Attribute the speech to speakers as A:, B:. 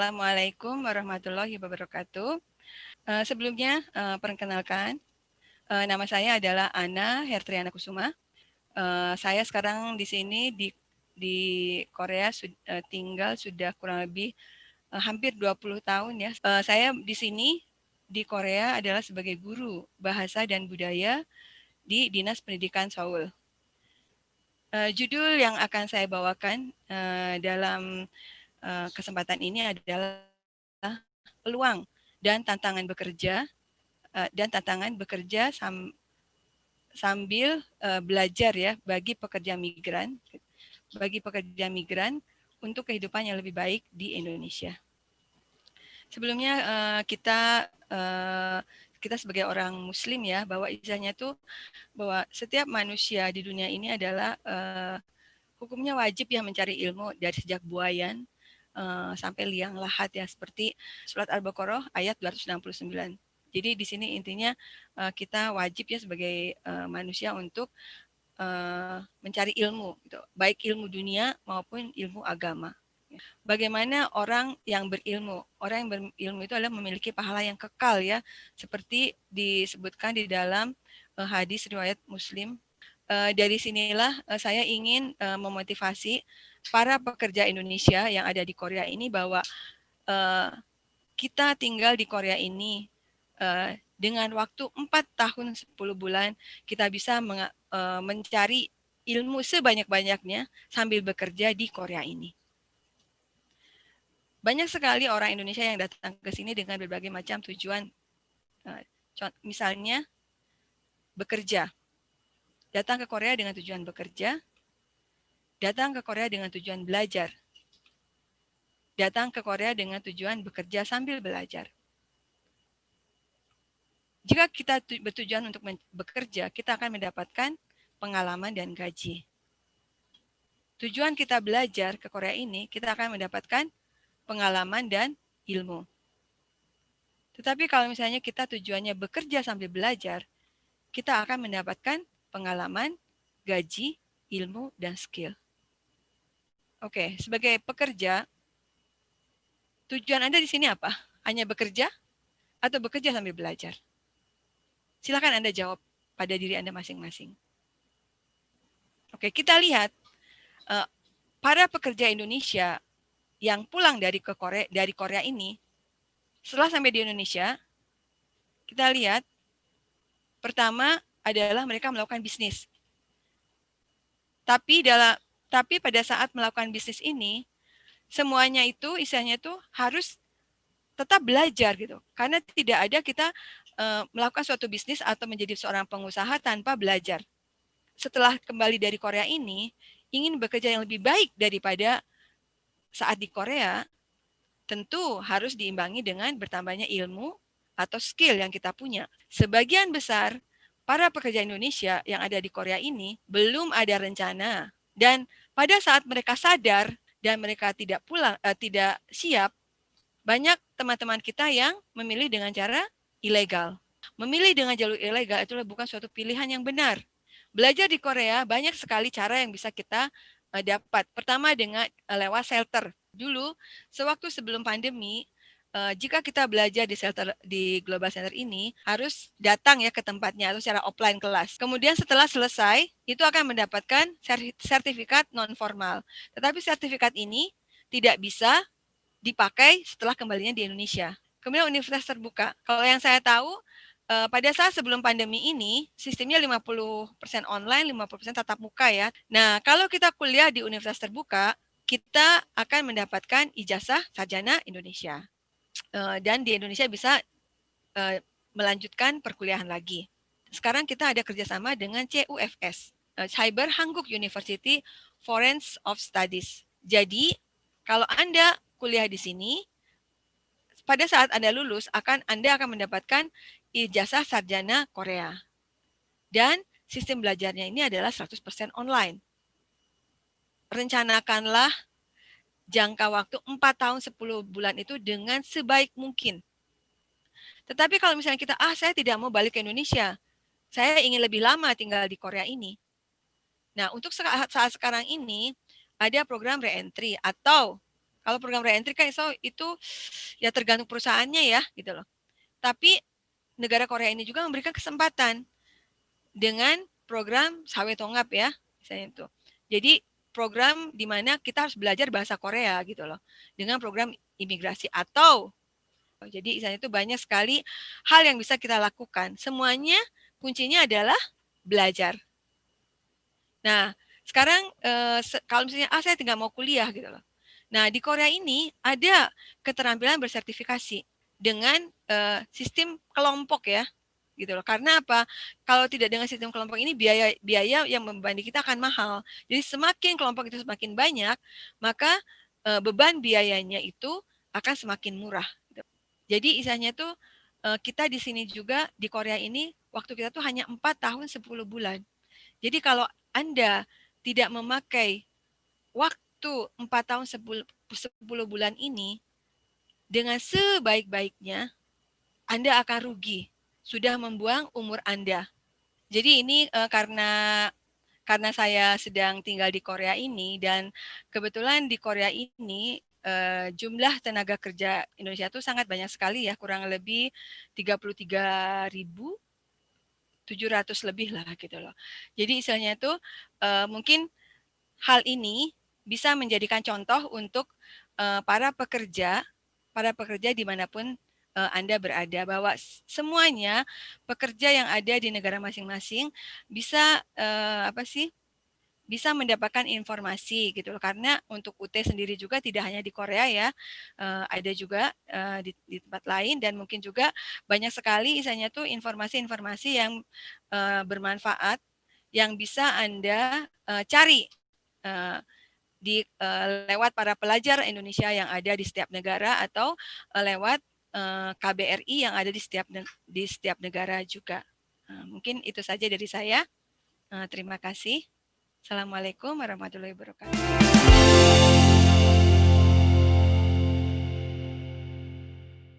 A: Assalamualaikum warahmatullahi wabarakatuh. Sebelumnya, perkenalkan, nama saya adalah Ana Hertriana Kusuma. Saya sekarang di sini di Korea tinggal sudah kurang lebih hampir 20 tahun ya. Saya di sini di Korea adalah sebagai guru bahasa dan budaya di Dinas Pendidikan Seoul. Judul yang akan saya bawakan dalam kesempatan ini adalah peluang dan tantangan bekerja sambil belajar ya bagi pekerja migran untuk kehidupan yang lebih baik di Indonesia. Sebelumnya kita sebagai orang Muslim ya, bahwa istilahnya tuh bahwa setiap manusia di dunia ini adalah hukumnya wajib ya mencari ilmu dari sejak buayan sampai liang lahat ya, seperti surat Al-Baqarah ayat 269. Jadi di sini intinya kita wajib ya sebagai manusia untuk mencari ilmu, gitu, baik ilmu dunia maupun ilmu agama. Bagaimana orang yang berilmu? Orang yang berilmu itu adalah memiliki pahala yang kekal ya, seperti disebutkan di dalam hadis riwayat Muslim. Dari sinilah saya ingin memotivasi para pekerja Indonesia yang ada di Korea ini bahwa kita tinggal di Korea ini dengan waktu 4 tahun 10 bulan kita bisa mencari ilmu sebanyak-banyaknya sambil bekerja di Korea ini. Banyak sekali orang Indonesia yang datang ke sini dengan berbagai macam tujuan. Misalnya bekerja. Datang ke Korea dengan tujuan bekerja. Datang ke Korea dengan tujuan belajar. Datang ke Korea dengan tujuan bekerja sambil belajar. Jika kita bertujuan untuk bekerja, kita akan mendapatkan pengalaman dan gaji. Tujuan kita belajar ke Korea ini, kita akan mendapatkan pengalaman dan ilmu. Tetapi kalau misalnya kita tujuannya bekerja sambil belajar, kita akan mendapatkan pengalaman, gaji, ilmu, dan skill. Oke, sebagai pekerja, tujuan Anda di sini apa? Hanya bekerja atau bekerja sambil belajar? Silakan Anda jawab pada diri Anda masing-masing. Oke, kita lihat para pekerja Indonesia yang pulang dari Korea ini, setelah sampai di Indonesia, kita lihat pertama adalah mereka melakukan bisnis. Tapi pada saat melakukan bisnis ini, semuanya itu istilahnya itu harus tetap belajar gitu. Karena tidak ada kita melakukan suatu bisnis atau menjadi seorang pengusaha tanpa belajar. Setelah kembali dari Korea ini, ingin bekerja yang lebih baik daripada saat di Korea, tentu harus diimbangi dengan bertambahnya ilmu atau skill yang kita punya. Sebagian besar para pekerja Indonesia yang ada di Korea ini belum ada rencana. Dan pada saat mereka sadar dan mereka tidak siap, banyak teman-teman kita yang memilih dengan cara ilegal. Memilih dengan jalur ilegal itulah bukan suatu pilihan yang benar. Belajar di Korea banyak sekali cara yang bisa kita dapat. Pertama dengan lewat shelter. Dulu, sewaktu sebelum pandemi, jika kita belajar di shelter di Global Center ini, harus datang ya ke tempatnya atau secara offline kelas. Kemudian setelah selesai, itu akan mendapatkan sertifikat non-formal. Tetapi sertifikat ini tidak bisa dipakai setelah kembalinya di Indonesia. Kemudian universitas terbuka. Kalau yang saya tahu, pada saat sebelum pandemi ini, sistemnya 50% online, 50% tatap muka ya. Nah, kalau kita kuliah di universitas terbuka, kita akan mendapatkan ijazah sarjana Indonesia. Dan di Indonesia bisa melanjutkan perkuliahan lagi. Sekarang kita ada kerjasama dengan CUFS, Cyber Hanguk University Foreign of Studies. Jadi, kalau Anda kuliah di sini, pada saat Anda lulus, Anda akan mendapatkan ijazah sarjana Korea. Dan sistem belajarnya ini adalah 100% online. Rencanakanlah jangka waktu 4 tahun 10 bulan itu dengan sebaik mungkin. Tetapi kalau misalnya kita, saya tidak mau balik ke Indonesia, saya ingin lebih lama tinggal di Korea ini. Nah, untuk saat sekarang ini, ada program re-entry atau Kalau program reentry kan itu ya tergantung perusahaannya ya gitu loh. Tapi negara Korea ini juga memberikan kesempatan dengan program Sawe Tonggap ya, misalnya itu. Jadi program di mana kita harus belajar bahasa Korea gitu loh, dengan program imigrasi atau jadi misalnya itu banyak sekali hal yang bisa kita lakukan. Semuanya kuncinya adalah belajar. Nah, sekarang kalau misalnya saya tidak mau kuliah gitu loh. Nah, di Korea ini ada keterampilan bersertifikasi dengan sistem kelompok ya gitu loh. Karena apa? Kalau tidak dengan sistem kelompok ini biaya yang membebani kita akan mahal. Jadi semakin kelompok itu semakin banyak, maka beban biayanya itu akan semakin murah. Gitu. Jadi istilahnya tuh kita di sini juga di Korea ini waktu kita tuh hanya 4 tahun 10 bulan. Jadi kalau Anda tidak memakai waktu 4 tahun 10 bulan ini dengan sebaik-baiknya, Anda akan rugi. Sudah membuang umur Anda. Jadi ini karena saya sedang tinggal di Korea ini dan kebetulan di Korea ini jumlah tenaga kerja Indonesia itu sangat banyak sekali ya, kurang lebih 33.700 lebih lah gitu loh. Jadi istilahnya itu mungkin hal ini bisa menjadikan contoh untuk para pekerja dimanapun Anda berada, bahwa semuanya pekerja yang ada di negara masing-masing bisa bisa mendapatkan informasi gitu loh. Karena untuk UT sendiri juga tidak hanya di Korea ya, ada juga di tempat lain dan mungkin juga banyak sekali misalnya tuh informasi-informasi yang bermanfaat yang bisa Anda cari lewat para pelajar Indonesia yang ada di setiap negara atau lewat KBRI yang ada di setiap negara juga. Mungkin itu saja dari saya. Terima kasih. Assalamualaikum warahmatullahi wabarakatuh.